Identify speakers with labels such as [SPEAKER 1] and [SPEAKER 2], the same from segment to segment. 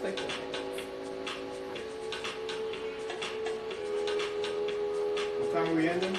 [SPEAKER 1] Like that.
[SPEAKER 2] What time are we ending?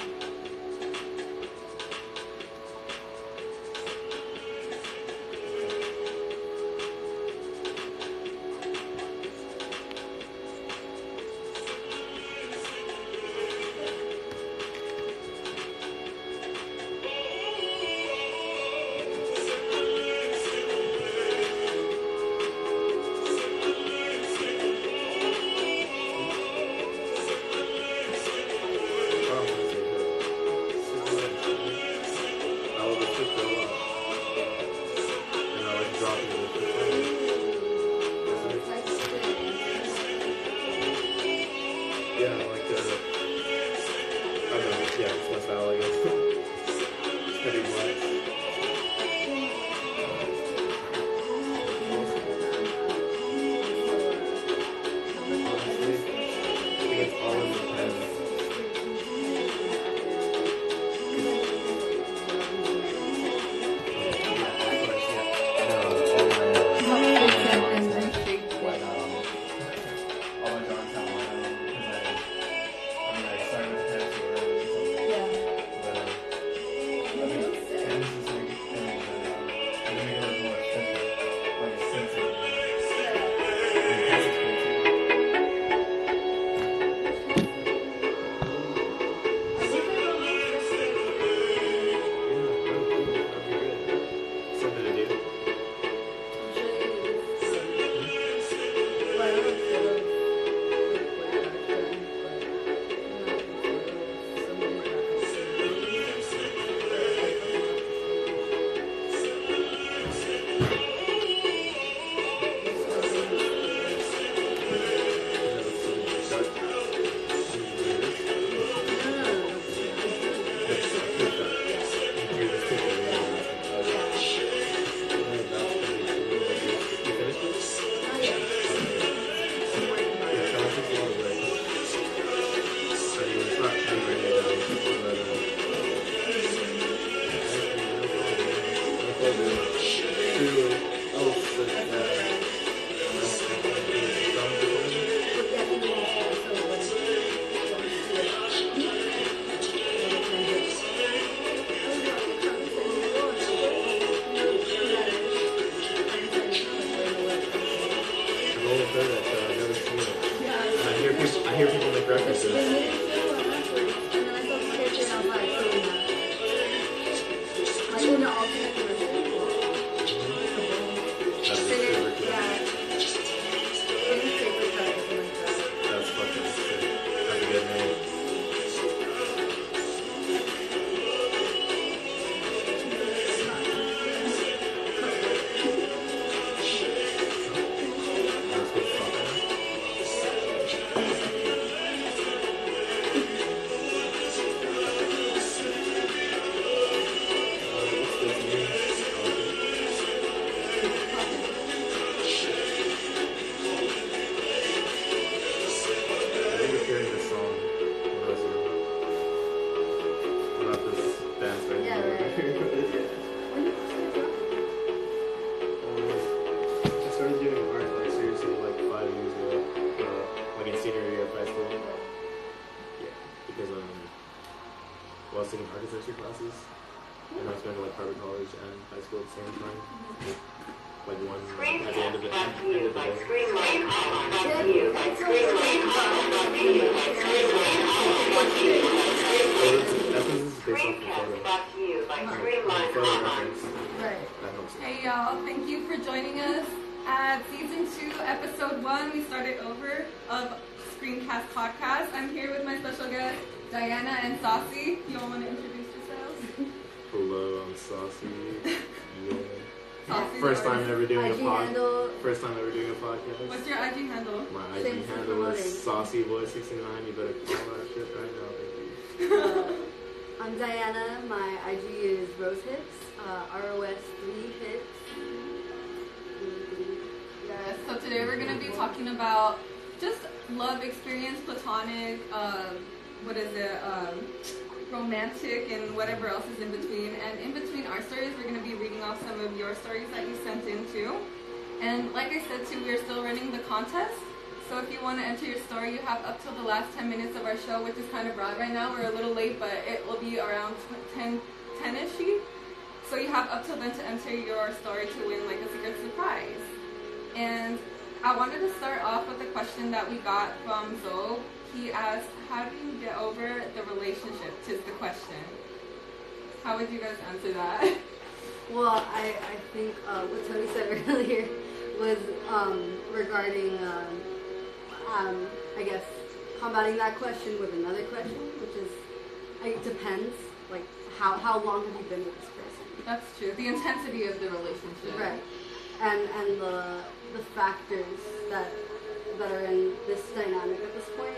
[SPEAKER 1] Hey y'all, thank you for joining us at Season 2, Episode 1. We started over of SCREAMCAST podcast. I'm here with my special guests, Diana and Saucy. You all want to introduce yourselves?
[SPEAKER 3] Hello, I'm Saucy. Yeah.
[SPEAKER 1] Saucy
[SPEAKER 3] First time ever doing a
[SPEAKER 4] handle.
[SPEAKER 3] First time ever doing a podcast.
[SPEAKER 1] What's your IG handle?
[SPEAKER 3] My IG handle is SaucyBoy69. You better call that shit right now, thank you.
[SPEAKER 4] I'm Diana. My IG is RoseHips. ROS3Hips.
[SPEAKER 1] Yes, so today we're going to be talking about just love experience, platonic, romantic, and whatever else is in between. And in between our stories, we're going to be reading off some of your stories that you sent in too. And like I said too, we're still running the contest. So if you want to enter your story, you have up till the last 10 minutes of our show, which is kind of broad right now. We're a little late, but it will be around 10-ish. So you have up till then to enter your story to win like a secret surprise. And I wanted to start off with a question that we got from Zoe. He asked, how do you get over the relationship? Tis the question. How would you guys answer that?
[SPEAKER 4] Well, I think what Tony said earlier was regarding, I guess, combating that question with another question, which is, it depends, like, how long have you been with this person?
[SPEAKER 1] That's true. The intensity of the relationship.
[SPEAKER 4] Right. And the factors that are in this dynamic at this point,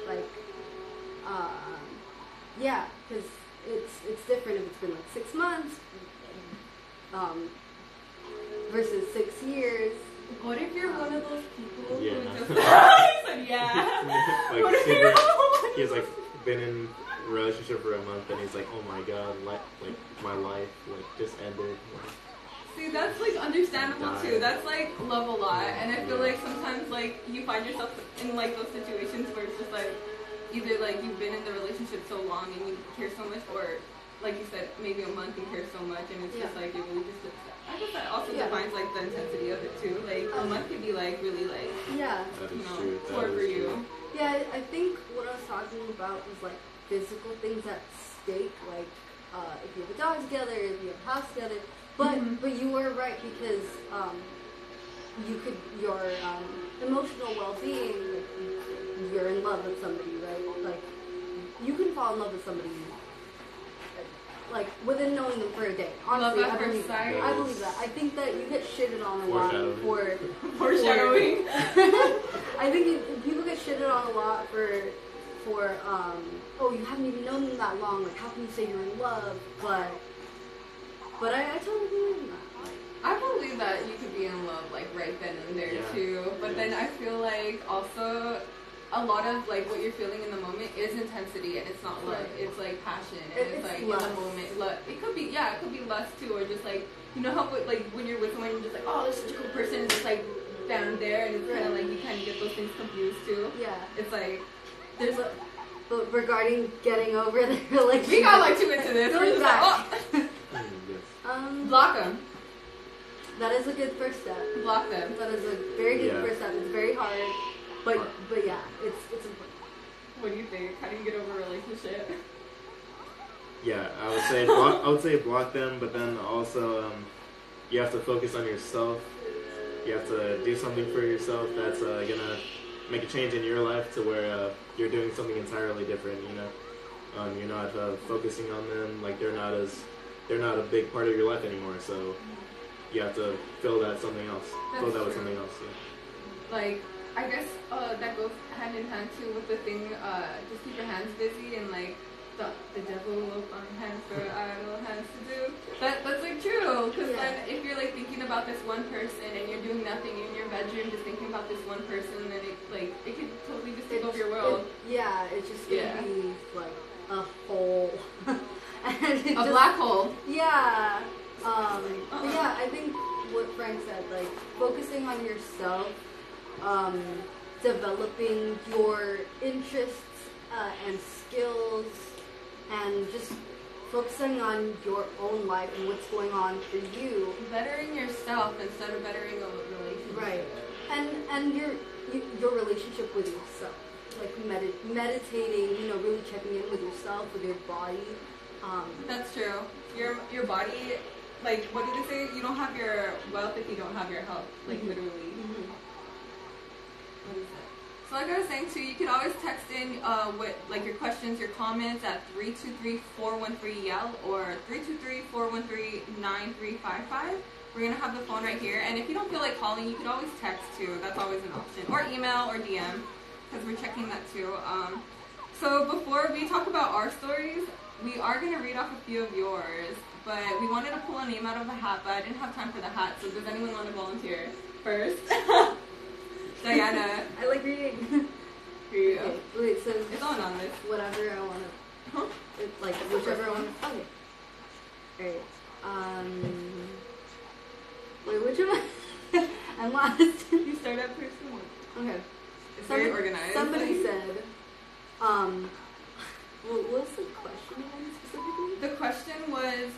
[SPEAKER 4] like, yeah, because it's different if it's been like 6 months versus 6 years.
[SPEAKER 1] What if you're one of those people
[SPEAKER 3] Yeah.
[SPEAKER 1] who just he said yeah?
[SPEAKER 3] Like
[SPEAKER 1] What if
[SPEAKER 3] super,
[SPEAKER 1] you're
[SPEAKER 3] he's like been in a relationship for a month and he's like, oh my god, like my life like just ended.
[SPEAKER 1] See, that's like understandable too. That's like love a lot, and I feel like sometimes like you find yourself in like those situations where it's just like either like you've been in the relationship so long and you care so much, or like you said, maybe a month and care so much, and it's just like it really just. I guess that also defines like the intensity of it too. Like a month could be like really like
[SPEAKER 3] That is true.
[SPEAKER 1] poor for you.
[SPEAKER 4] Yeah, I think what I was talking about was like physical things at stake, like if you have a dog together, if you have a house together. But you were right because your emotional well-being, like you're in love with somebody, right? Like you can fall in love with somebody like within knowing them for a day. Honestly,
[SPEAKER 1] Love at first sight.
[SPEAKER 4] I believe that. I think that you get shitted on a lot for
[SPEAKER 1] Foreshadowing.
[SPEAKER 4] I think people get shitted on a lot for oh, you haven't even known them that long. Like, how can you say you're in love? But I totally believe in that.
[SPEAKER 1] I believe that you could be in love like right then and there too. But then I feel like also a lot of like what you're feeling in the moment is intensity, and it's not love. It's like passion, and it's like lust. In the moment. It could be it could be lust too, or just like you know how like when you're with someone, you're just like, oh, this is such a cool person, and it's like down there, and it's kind of like you kind of get those things confused too. Yeah, it's like there's a.
[SPEAKER 4] But regarding getting over the relationship,
[SPEAKER 1] we got like too into this. We're just like, block them.
[SPEAKER 4] That is a good first step.
[SPEAKER 1] Block them.
[SPEAKER 4] That is a very good first step. It's very hard, but yeah, it's important.
[SPEAKER 1] What do you think? How do you get over a relationship?
[SPEAKER 3] Yeah, I would say block them, but then also you have to focus on yourself. You have to do something for yourself that's gonna make a change in your life to where you're doing something entirely different. You know, you're not focusing on them like they're not a big part of your life anymore. So you have to fill that something else. Fill that with something else. Yeah.
[SPEAKER 1] Like I guess that goes hand in hand too with the thing. Just keep your hands busy, and like the devil will find hands for idle hands to do. That's like true, because then if you're like thinking about this one person and you're doing nothing in your bedroom, just thinking about this one person, then it could totally just take over your world.
[SPEAKER 4] It's just gonna be like a hole. And
[SPEAKER 1] a black hole.
[SPEAKER 4] Yeah. But yeah, I think what Frank said, like focusing on yourself, developing your interests and skills, and just focusing on your own life and what's going on for you.
[SPEAKER 1] Bettering yourself instead of bettering a relationship.
[SPEAKER 4] Right. And your relationship with yourself. Like meditating, you know, really checking in with yourself, with your body.
[SPEAKER 1] That's true. Your body, like, what did they say? You don't have your wealth if you don't have your health. Like, literally. Mm-hmm. What is it? So like I was saying too, you can always text in with like your questions, your comments at 323-413-YELL or 323-413-9355. We're gonna have the phone right here, and if you don't feel like calling, you can always text too. That's always an option, or email or DM, because we're checking that too. So before we talk about our stories, we are gonna read off a few of yours, but we wanted to pull a name out of a hat, but I didn't have time for the hat. So does anyone want to volunteer first? Diana.
[SPEAKER 4] I like reading.
[SPEAKER 1] Here you go.
[SPEAKER 4] Okay, wait, so
[SPEAKER 1] it's all anonymous.
[SPEAKER 4] Whatever I want to.
[SPEAKER 1] Huh?
[SPEAKER 4] It's like whichever I want to. Okay. Alright. Wait, which one? And last,
[SPEAKER 1] You start at person one.
[SPEAKER 4] okay.
[SPEAKER 1] It's very organized.
[SPEAKER 4] Somebody said, what was the question again specifically?
[SPEAKER 1] The question was,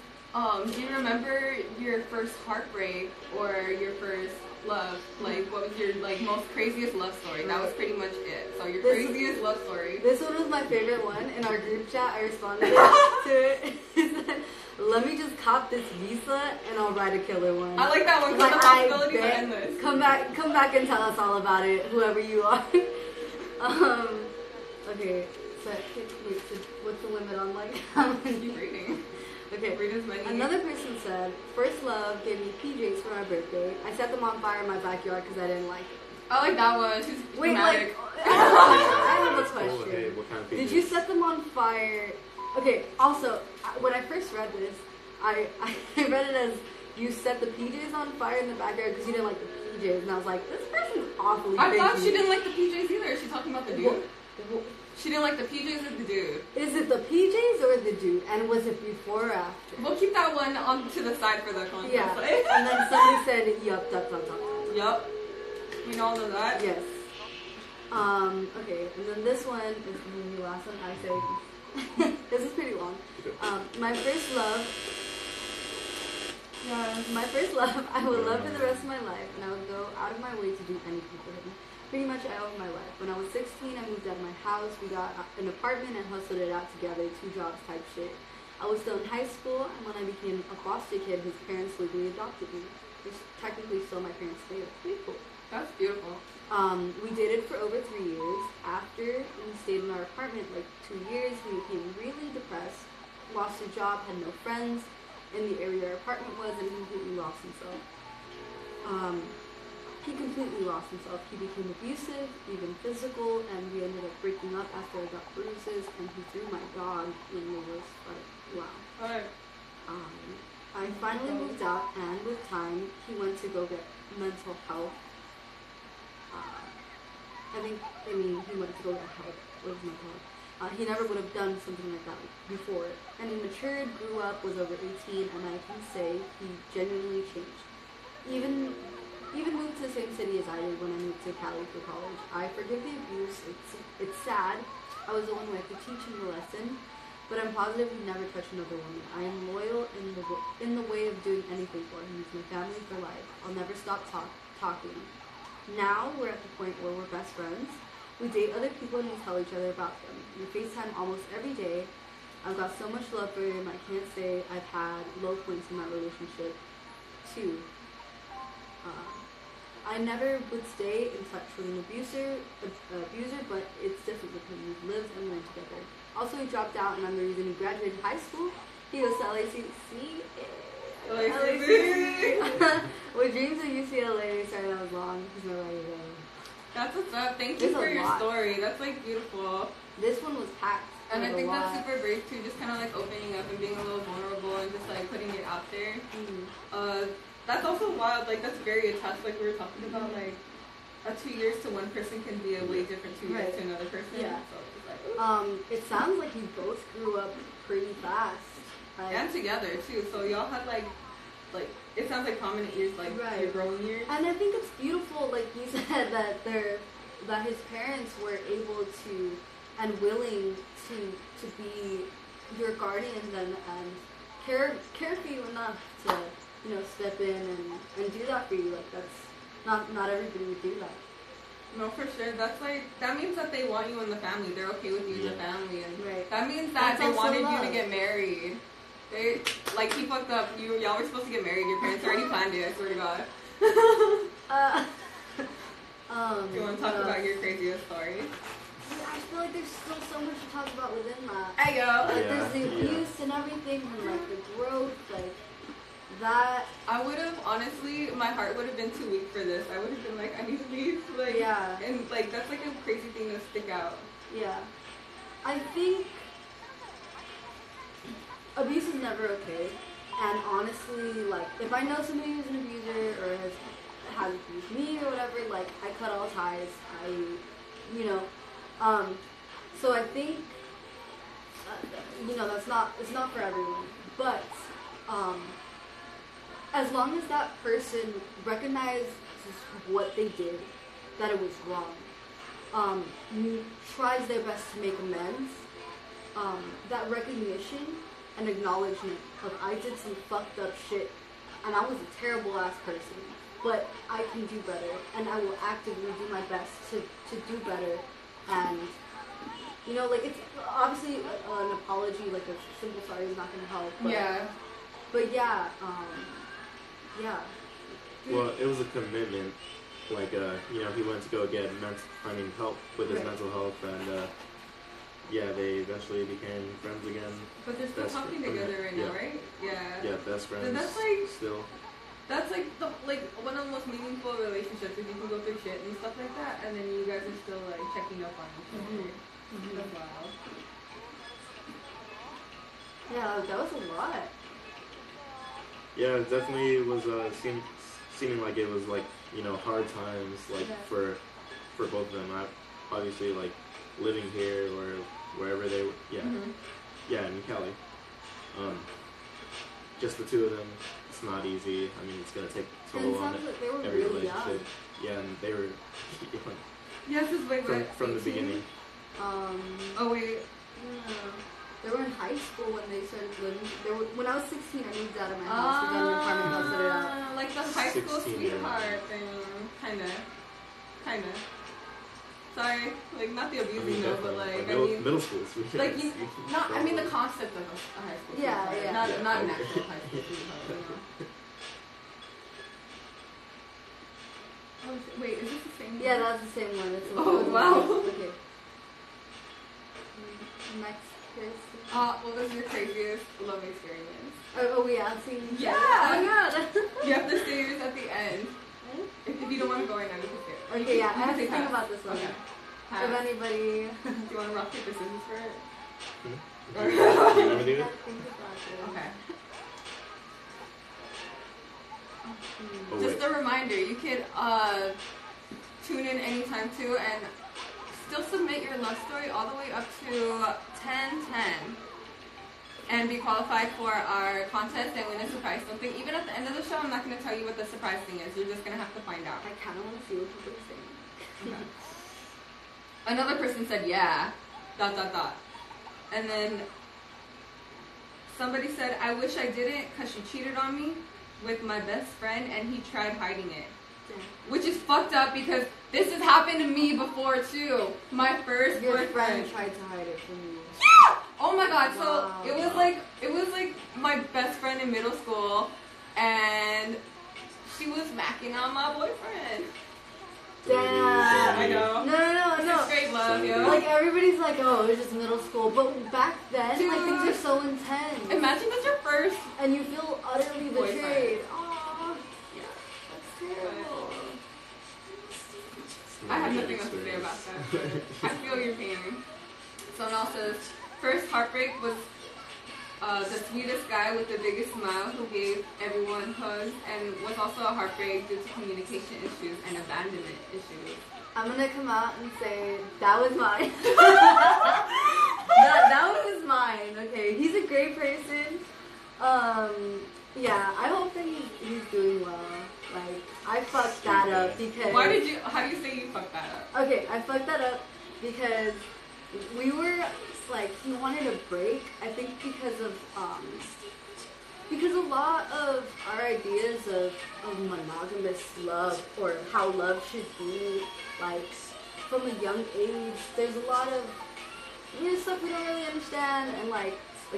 [SPEAKER 1] do you remember your first heartbreak or your first love? Like, what was your most craziest love story? That was pretty much it. So your craziest love story.
[SPEAKER 4] This one was my favorite one. In our group chat, I responded to it. It said, let me just cop this visa and I'll write a killer one.
[SPEAKER 1] I like that one because the possibilities are endless.
[SPEAKER 4] Come back and tell us all about it, whoever you are. Okay, so wait, so what's the limit on how many?
[SPEAKER 1] Keep reading.
[SPEAKER 4] Okay.
[SPEAKER 1] Read as many.
[SPEAKER 4] Another person said, first love gave me PJs for my birthday. I set them on fire in my backyard because I didn't like it.
[SPEAKER 1] I like that one. She's
[SPEAKER 4] Wait,
[SPEAKER 1] dramatic.
[SPEAKER 4] I have a question.
[SPEAKER 3] Oh, hey, what kind of
[SPEAKER 4] Did you set them on fire? Okay, also, when I first read this, I read it as you set the PJs on fire in the backyard because you didn't like the PJs. And I was like, this person's awfully
[SPEAKER 1] I thought
[SPEAKER 4] picky.
[SPEAKER 1] she didn't like the PJs either. Is she talking about the dude? She didn't like the PJs or the dude?
[SPEAKER 4] Is it the PJs or the dude? And was it before or after?
[SPEAKER 1] We'll keep that one on to the side for the context.
[SPEAKER 4] Yeah. And then somebody said, yup, dup.
[SPEAKER 1] Yup. We all know that.
[SPEAKER 4] Yes. Okay, and then this one is the last one I say. This is pretty long. My first love.
[SPEAKER 1] Yes.
[SPEAKER 4] My first love, I will love for the rest of my life, and I would go out of my way to do anything for him. Pretty much I owe my life. When I was 16, I moved out of my house. We got an apartment and hustled it out together, 2 jobs type shit. I was still in high school, and when I became a foster kid, his parents legally adopted me. Which technically still my parents stay with. Pretty cool.
[SPEAKER 1] That's beautiful.
[SPEAKER 4] We dated for over 3 years. After we stayed in our apartment 2 years, he became really depressed, lost his job, had no friends in the area our apartment was, and he completely lost himself. He completely lost himself. He became abusive, even physical, and we ended up breaking up after I got bruises, and he threw my dog in the woods. Wow.
[SPEAKER 1] Alright.
[SPEAKER 4] I finally moved out, and with time, he went to go get mental health. He went to go get help. What was mental health? He never would have done something like that before. And he matured, grew up, was over 18, and I can say he genuinely changed. Even moved to the same city as I did when I moved to Cali for college. I forgive the abuse. It's sad. I was the one who had to teach him the lesson, but I'm positive he never touched another woman. I am loyal in the way of doing anything for him. He's my family for life. I'll never stop talking. Now we're at the point where we're best friends. We date other people and we tell each other about them. We FaceTime almost every day. I've got so much love for him. I can't say I've had low points in that relationship too. I never would stay in touch with an abuser, but it's different with him. We've lived and learned together. Also, he dropped out, and I'm the reason he graduated high school. He goes to LACC. With dreams of UCLA. Sorry, that was long. He's my right away.
[SPEAKER 1] That's what's up. Thank you for your story. That's beautiful.
[SPEAKER 4] This one was packed.
[SPEAKER 1] And I think that's super brave too, just kind of opening up and being a little vulnerable and just putting it out there. Mm-hmm. That's also wild. That's very attached. We were talking about a 2 years to one person can be a way different 2 years to another person.
[SPEAKER 4] Yeah.
[SPEAKER 1] So it's
[SPEAKER 4] it sounds like you both grew up pretty fast.
[SPEAKER 1] And together too. So y'all had it sounds like prominent years, your growing years. And
[SPEAKER 4] I think it's beautiful, like you said, that his parents were able to and willing to be your guardians and care for you enough to step in and do that for you. That's not everybody would do that.
[SPEAKER 1] No, for sure. That's that means that they want you in the family. They're okay with you in the family, and that means that they wanted you to get married. They he fucked up. Y'all were supposed to get married. Your parents already planned it. I swear to God. Do you want to talk about your craziest story?
[SPEAKER 4] I feel like there's still so much to talk about within that.
[SPEAKER 1] I go.
[SPEAKER 4] There's the abuse and everything, and the growth, that.
[SPEAKER 1] I would have, honestly, my heart would have been too weak for this. I would have been I need to leave. And that's a crazy thing to stick out.
[SPEAKER 4] Yeah. I think abuse is never okay. And honestly, if I know somebody who's an abuser or has abused me or whatever, I cut all ties. So I think, it's not for everyone. But, as long as that person recognizes consequences of what they did, that it was wrong. Tries their best to make amends. That recognition and acknowledgement of I did some fucked up shit and I was a terrible ass person, but I can do better and I will actively do my best to do better. And you know, like, it's obviously an apology, like a simple sorry is not gonna help. But,
[SPEAKER 1] Yeah.
[SPEAKER 4] But yeah, yeah.
[SPEAKER 3] Well, it was a commitment. Like, you know, he went to go get help with his
[SPEAKER 4] Right.
[SPEAKER 3] mental health, and yeah, they eventually became friends again.
[SPEAKER 1] But they're still
[SPEAKER 3] Best
[SPEAKER 1] talking
[SPEAKER 3] friend.
[SPEAKER 1] together right
[SPEAKER 3] Yeah.
[SPEAKER 1] now, right? Yeah.
[SPEAKER 3] Yeah, best friends.
[SPEAKER 1] And that's like-
[SPEAKER 3] still.
[SPEAKER 1] That's like one of the most meaningful relationships, if you can go through shit and stuff like that, and then you guys are still like checking up on each other. That's wild.
[SPEAKER 4] Yeah, that was a lot.
[SPEAKER 3] Yeah, it definitely was seeming like it was like, you know, hard times, like
[SPEAKER 4] Yeah.
[SPEAKER 3] for both of them. Obviously, like living here or wherever they were. Yeah, yeah, in Cali. Just the two of them. It's not easy. I mean, it's gonna take
[SPEAKER 4] And
[SPEAKER 3] toll
[SPEAKER 4] it
[SPEAKER 3] on
[SPEAKER 4] sounds like they were
[SPEAKER 3] every
[SPEAKER 4] really young.
[SPEAKER 3] relationship. Yeah, and they were
[SPEAKER 1] Yes, it's wait,
[SPEAKER 3] from the
[SPEAKER 1] 18?
[SPEAKER 3] beginning.
[SPEAKER 1] Oh wait.
[SPEAKER 4] They were in high school when they started living. When I was 16, I moved out of my house to get an apartment house fitted out.
[SPEAKER 1] Like the high school
[SPEAKER 3] 16,
[SPEAKER 1] sweetheart thing. Kinda. Sorry, like not the abusing though, but like
[SPEAKER 3] middle school.
[SPEAKER 1] like you, not. I mean the concept of a high school.
[SPEAKER 4] Yeah,
[SPEAKER 1] sweetheart,
[SPEAKER 4] yeah.
[SPEAKER 1] Not
[SPEAKER 3] Yeah,
[SPEAKER 1] not an
[SPEAKER 3] okay.
[SPEAKER 1] actual high school sweetheart. You know. Oh shit, wait, is this the same?
[SPEAKER 4] Yeah,
[SPEAKER 1] one?
[SPEAKER 4] that's the same one. It's
[SPEAKER 1] Oh, wow.
[SPEAKER 4] Okay. Next person.
[SPEAKER 1] What was your craziest love experience?
[SPEAKER 4] Oh yeah, I've seen.
[SPEAKER 1] Yeah.
[SPEAKER 4] Oh my god.
[SPEAKER 1] You have to say yours at the end. If you don't want to go right now, you can say it.
[SPEAKER 4] Okay, yeah, I have to
[SPEAKER 1] say
[SPEAKER 4] think
[SPEAKER 1] pass.
[SPEAKER 4] about this one.
[SPEAKER 1] Okay.
[SPEAKER 4] If
[SPEAKER 1] Pass.
[SPEAKER 4] anybody.
[SPEAKER 1] Do you want to rock paper scissors for it?
[SPEAKER 3] Do you want to do it?
[SPEAKER 4] Think about it.
[SPEAKER 1] Okay.
[SPEAKER 3] Oh,
[SPEAKER 1] Just
[SPEAKER 3] wait.
[SPEAKER 1] a reminder, you could tune in anytime too and still submit your love story all the way up to 10/10 and be qualified for our contest and win a surprise something. Even at the end of the show, I'm not going to tell you what the surprise thing is. You're just going to have to find out.
[SPEAKER 4] I kind of want to see what people are saying.
[SPEAKER 1] Okay. Another person said, yeah, ... And then somebody said, I wish I didn't because she cheated on me with my best friend and he tried hiding it.
[SPEAKER 4] Damn.
[SPEAKER 1] Which is fucked up because this has happened to me before too. My first
[SPEAKER 4] Your
[SPEAKER 1] boyfriend.
[SPEAKER 4] friend tried to hide it from you.
[SPEAKER 1] Yeah! Oh my god, so
[SPEAKER 4] Wow.
[SPEAKER 1] it was like my best friend in middle school and she was macking on my boyfriend.
[SPEAKER 4] Damn.
[SPEAKER 1] I know.
[SPEAKER 4] No.
[SPEAKER 1] Straight love, yo.
[SPEAKER 4] Like everybody's like, oh, it was just middle school, but back then, like
[SPEAKER 1] Dude.
[SPEAKER 4] things are so intense,
[SPEAKER 1] Imagine that's your first.
[SPEAKER 4] and you feel utterly
[SPEAKER 1] Boyfriend.
[SPEAKER 4] betrayed. Aww,
[SPEAKER 1] Yeah.
[SPEAKER 4] that's terrible.
[SPEAKER 1] I have nothing else to say about that. But I feel your pain. Someone else says, first heartbreak was the sweetest guy with the biggest smile who gave everyone hugs and was also a heartbreak due to communication issues and abandonment issues.
[SPEAKER 4] I'm gonna come out and say that was mine. that was mine. Okay, he's a great person. Yeah, I hope that he's doing well. Like, I fucked that up because.
[SPEAKER 1] How do you say you fucked that up?
[SPEAKER 4] Okay, I fucked that up because we were like, he wanted a break. I think because a lot of our ideas of monogamous love or how love should be, like from a young age, there's a lot of stuff we don't really understand, and like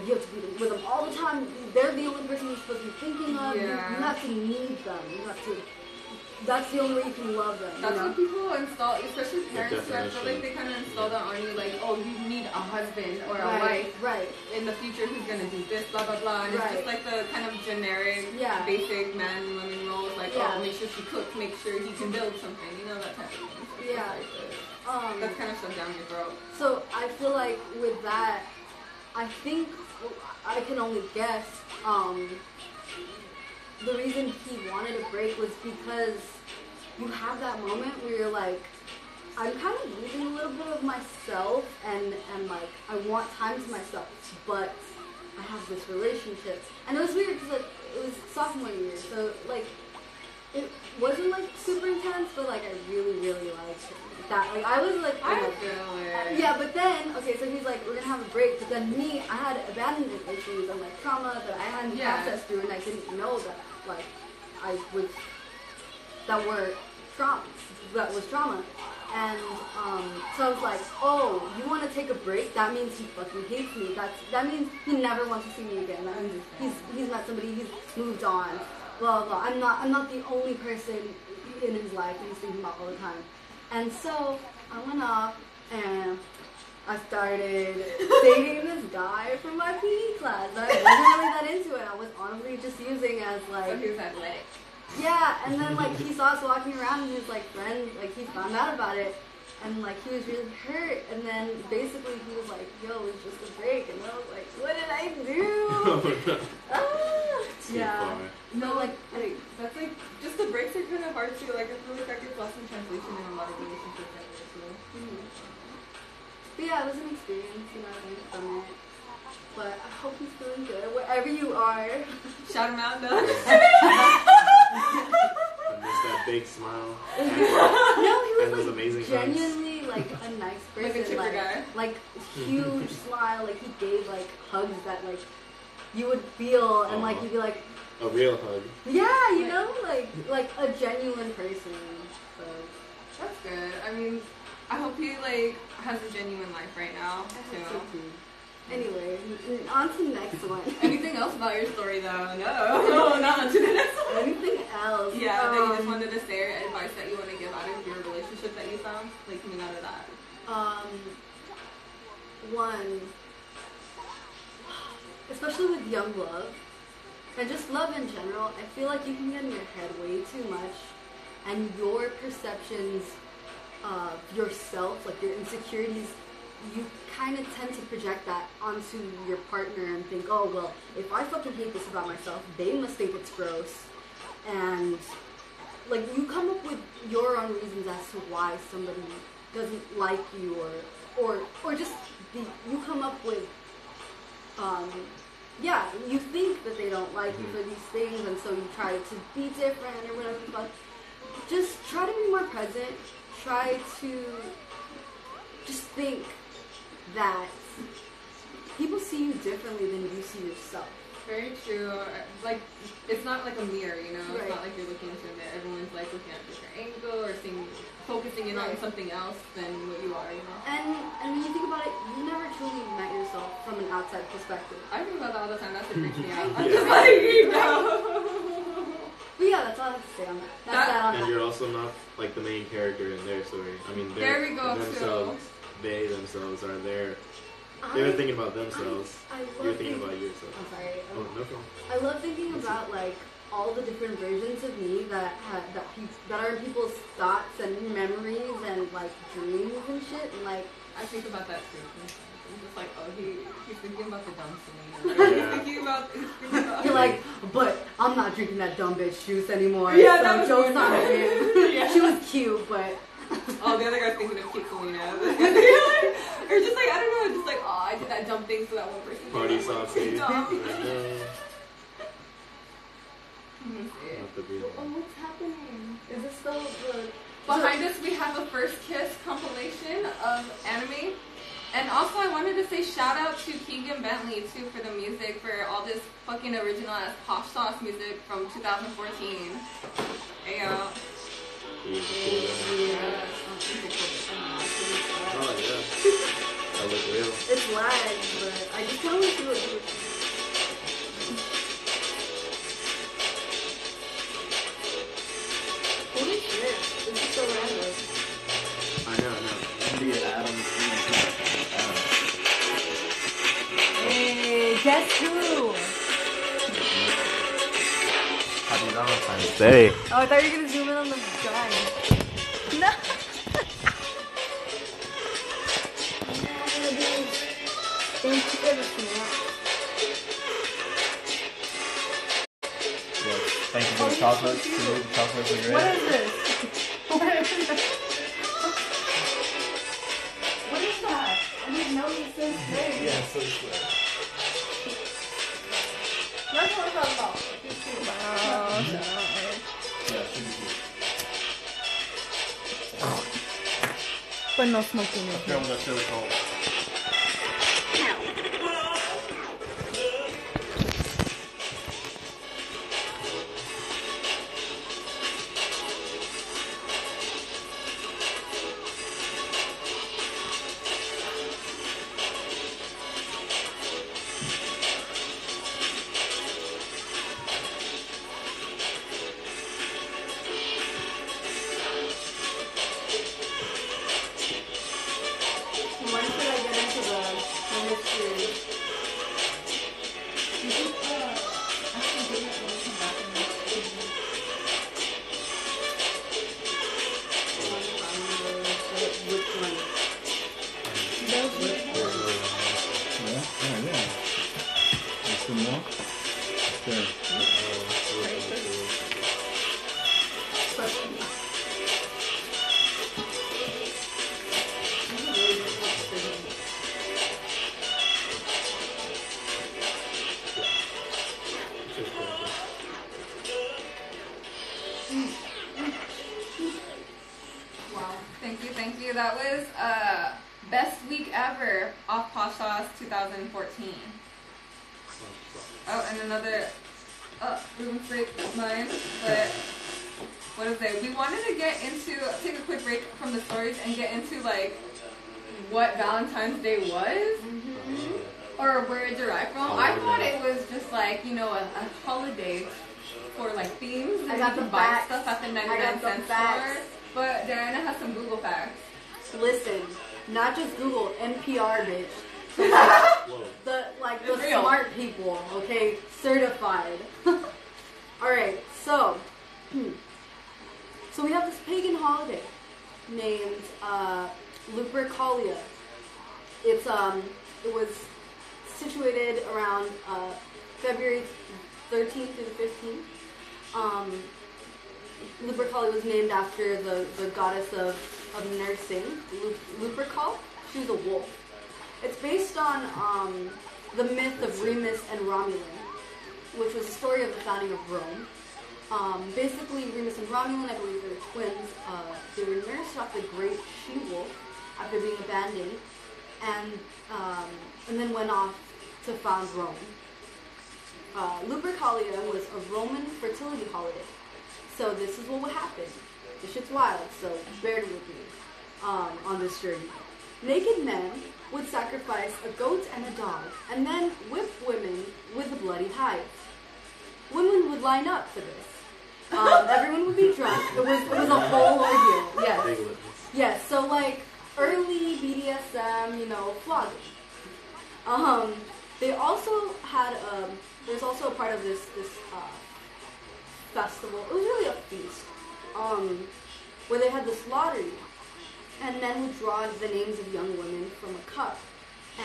[SPEAKER 4] you have to be with them all the time. They're the only person you're supposed to be thinking of. You
[SPEAKER 1] Yeah.
[SPEAKER 4] have to need them. You have to. That's the only way you can love them.
[SPEAKER 1] That's
[SPEAKER 4] you know?
[SPEAKER 1] what people install, especially parents. I feel
[SPEAKER 3] definition.
[SPEAKER 1] like they kind of install that on you, like, oh, you need a husband or a
[SPEAKER 4] Right,
[SPEAKER 1] wife
[SPEAKER 4] right.
[SPEAKER 1] in the future who's gonna do this, blah blah blah. And
[SPEAKER 4] Right.
[SPEAKER 1] it's just like the kind of generic,
[SPEAKER 4] Yeah.
[SPEAKER 1] basic man and woman roles, like,
[SPEAKER 4] Yeah.
[SPEAKER 1] oh, make sure she cooks, make sure he can build something, you know, that type of thing. So it's
[SPEAKER 4] Yeah.
[SPEAKER 1] like, that's kind of shoved down your throat.
[SPEAKER 4] So I feel like with that, I think I can only guess. The reason he wanted a break was because you have that moment where you're like, I'm kind of losing a little bit of myself, and like I want time to myself, but I have this relationship, and it was weird because like it was sophomore year, so like it wasn't like super intense, but like I really, really liked him. That like I was like,
[SPEAKER 1] I feel it.
[SPEAKER 4] yeah, but then okay, so he's like, we're gonna have a break. But then me, I had abandonment issues and like trauma that I hadn't processed through, and I didn't know that like I was that were trauma. That was trauma. And so I was like, oh, you want to take a break? That means he fucking hates me. That means he never wants to see me again. That means he's met somebody. He's moved on. Blah blah. I'm not the only person in his life that he's thinking about all the time. And so I went off and I started dating this guy from my PE class. I wasn't really that into it. I was honestly just using as like.
[SPEAKER 1] So he was athletic.
[SPEAKER 4] Yeah, and then like he saw us walking around and his like friend, like he found out about it and like he was really hurt, and then basically he was like, yo, it's just a break, and I was like, what did I do? Yeah.
[SPEAKER 1] No, like that's like just the breaks are kind of hard too. Like I feel like that gets lost in translation in a lot of relationships like this too.
[SPEAKER 4] Mm-hmm. But yeah, it was an experience, you know, I learned from it. But I hope he's feeling good wherever you are.
[SPEAKER 1] Shout him out, though.
[SPEAKER 3] And just that big smile.
[SPEAKER 4] No, he was
[SPEAKER 3] those
[SPEAKER 4] like
[SPEAKER 3] amazing
[SPEAKER 4] genuinely like a nice person.
[SPEAKER 1] Like a chipper guy.
[SPEAKER 4] Like huge smile. Like he gave like hugs that like you would feel, and like you'd be like
[SPEAKER 3] a real hug.
[SPEAKER 4] Yeah, you know, like a genuine person. So
[SPEAKER 1] that's good. I mean, I hope he like has a genuine life right now too.
[SPEAKER 4] Anyway, on to the next one.
[SPEAKER 1] Anything else about your story, though? No, not on to the next one.
[SPEAKER 4] Anything else?
[SPEAKER 1] Yeah, that you just wanted to say, or advice that you want to give out of your relationship that you found, like coming out of that.
[SPEAKER 4] One, especially with young love, and just love in general, I feel like you can get in your head way too much, and your perceptions of yourself, like your insecurities, you kind of tend to project that onto your partner and think, oh, well, if I fucking hate this about myself, they must think it's gross. And, like, you come up with your own reasons as to why somebody doesn't like you or just, you come up with, you think that they don't like you for these things, and so you try to be different or whatever, but just try to be more present. Try to just think that people see you differently than you see yourself.
[SPEAKER 1] Very true. Like, it's not like a mirror, you know?
[SPEAKER 4] Right.
[SPEAKER 1] It's not like you're looking into a mirror. Everyone's like looking at a different angle or focusing in on something else than what you are, you know?
[SPEAKER 4] And when you think about it, you never truly met yourself from an outside perspective.
[SPEAKER 1] I think about that all the time. That's what freaks me out. I'm just like, you know?
[SPEAKER 4] But yeah, that's all I have to say on that. That's that on
[SPEAKER 3] And
[SPEAKER 4] that.
[SPEAKER 3] you're also not like the main character in their story. I mean,
[SPEAKER 1] There we go,
[SPEAKER 3] themselves. They themselves are there. They're thinking about themselves. You're thinking about yourself.
[SPEAKER 4] I'm sorry.
[SPEAKER 3] Oh, no problem.
[SPEAKER 4] I love thinking about like all the different versions of me that are in people's thoughts and memories and like dreams and shit. And like
[SPEAKER 1] I think about that too. I'm just like, oh, he's thinking about the dumb Selena.
[SPEAKER 3] Yeah.
[SPEAKER 1] He's thinking about.
[SPEAKER 4] you're like, but I'm not drinking that dumb bitch juice anymore.
[SPEAKER 1] Yeah,
[SPEAKER 4] so
[SPEAKER 1] that was
[SPEAKER 4] joke's on him.
[SPEAKER 1] Yeah.
[SPEAKER 4] She was cute, but.
[SPEAKER 1] Oh, the other guy's thinking of cute Selena. Or just like, I don't know, just like, oh, I did that dumb thing so that one person.
[SPEAKER 3] Party sausage.
[SPEAKER 1] Dumb.
[SPEAKER 4] Oh, what's happening? Is this still the...
[SPEAKER 1] Behind us, we have a First Kiss compilation of anime. And also, I wanted to say shout out to Keegan Bentley, too, for the music, for all this fucking original-ass Posh Sauce music from 2014. Hey, yo.
[SPEAKER 3] Oh, yeah. That look real.
[SPEAKER 4] It's lag, but I just kind of want to do it. Holy shit, this is so random.
[SPEAKER 3] I know.
[SPEAKER 4] Hey, guess who?
[SPEAKER 3] Happy Valentine's Day.
[SPEAKER 4] Oh, I thought you were going to zoom in on the guy. No. Thank you for the snack.
[SPEAKER 2] Yes. Thank you for the chocolates. The chocolates are great.
[SPEAKER 4] What is this? What is that? I didn't know this says thing.
[SPEAKER 2] Yeah, so it's
[SPEAKER 4] That's what I'm talking about.
[SPEAKER 2] yeah, she's
[SPEAKER 5] but no smoking in
[SPEAKER 2] Film
[SPEAKER 5] here.
[SPEAKER 2] that's really cold.
[SPEAKER 4] When should I get into the history?
[SPEAKER 1] You should actually do it when you come back and
[SPEAKER 4] Which one?
[SPEAKER 2] Yeah? Oh, yeah. There's some more? Sure.
[SPEAKER 4] Wow.
[SPEAKER 1] Thank you. That was best week ever off Paw Sauce 2014. Oh, and another Ruben Straight mine, but what is it? We wanted to take a quick break from the stories and get into like what Valentine's Day was or where it derived from. I thought it was just like, you know, a holiday for like themes and
[SPEAKER 4] I
[SPEAKER 1] you
[SPEAKER 4] got
[SPEAKER 1] can
[SPEAKER 4] the
[SPEAKER 1] buy
[SPEAKER 4] facts.
[SPEAKER 1] stuff at the
[SPEAKER 4] I
[SPEAKER 1] 99
[SPEAKER 4] got the
[SPEAKER 1] cent
[SPEAKER 4] facts.
[SPEAKER 1] store. But Diana has some Google facts.
[SPEAKER 4] Listen, not just Google, NPR, bitch. So
[SPEAKER 3] Whoa.
[SPEAKER 4] the
[SPEAKER 1] It's real.
[SPEAKER 4] smart people, okay, certified. All right, so we have this pagan holiday named Lupercalia. It was situated around February 13th through the 15th. Lupercalia was named after the goddess of nursing, Lupercal. She was a wolf. It's based on the myth of Remus and Romulus, which was the story of the founding of Rome. Basically, Remus and Romulus, I believe they were twins, they were nursed off the great she-wolf after being abandoned, and then went off to found Rome. Lupercalia was a Roman fertility holiday. So this is what would happen. This shit's wild, so bear with me on this journey. Naked men would sacrifice a goat and a dog, and then whip women with the bloody hides. Women would line up for this. Everyone would be drunk. It was a whole ordeal. Yes.
[SPEAKER 3] Big witness.
[SPEAKER 4] Yes. So like early BDSM, you know, flogging. They also had there's also a part of this festival. It was really a feast, where they had this lottery, and men would draw the names of young women from a cup,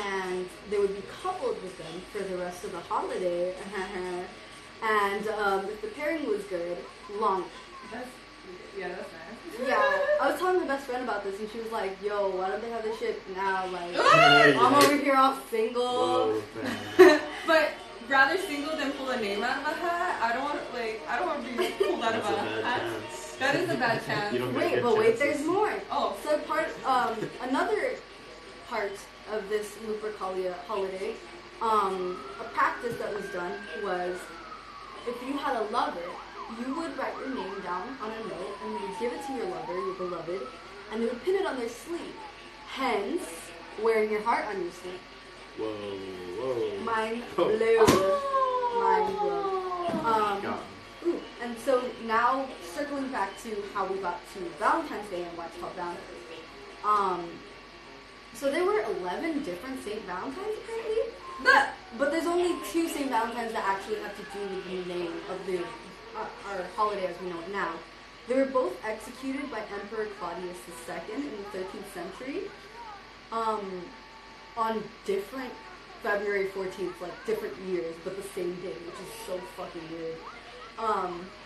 [SPEAKER 4] and they would be coupled with them for the rest of the holiday. And if the pairing was good, longer.
[SPEAKER 1] That's nice.
[SPEAKER 4] Yeah, I was telling my best friend about this, and she was like, "Yo, why don't they have this shit now? Like, I'm over here all single."
[SPEAKER 3] Whoa, man.
[SPEAKER 1] But rather single than pull a name out of a hat. I don't want to be pulled out of
[SPEAKER 3] That's a
[SPEAKER 1] a
[SPEAKER 3] bad
[SPEAKER 1] hat.
[SPEAKER 3] chance.
[SPEAKER 1] That is a bad chance.
[SPEAKER 3] You don't get
[SPEAKER 4] Wait,
[SPEAKER 3] good
[SPEAKER 4] but wait,
[SPEAKER 3] chances.
[SPEAKER 4] there's more.
[SPEAKER 1] Oh.
[SPEAKER 4] So another part of this Lupercalia holiday, a practice that was done was, if you had a lover, you would write your name down on a note and you would give it to your lover, your beloved, and they would pin it on their sleeve. Hence, wearing your heart on your sleeve.
[SPEAKER 3] Whoa.
[SPEAKER 4] Mind
[SPEAKER 3] Oh.
[SPEAKER 4] blown. Mind blown.
[SPEAKER 3] Got
[SPEAKER 4] Ooh, and so now, circling back to how we got to Valentine's Day and why it's called Valentine's. So there were 11 different St. Valentines apparently, but there's only 2 St. Valentines that actually have to do with the name of our holiday as we know it now. They were both executed by Emperor Claudius II in the 13th century, on different February 14th, like different years, but the same day, which is so fucking weird.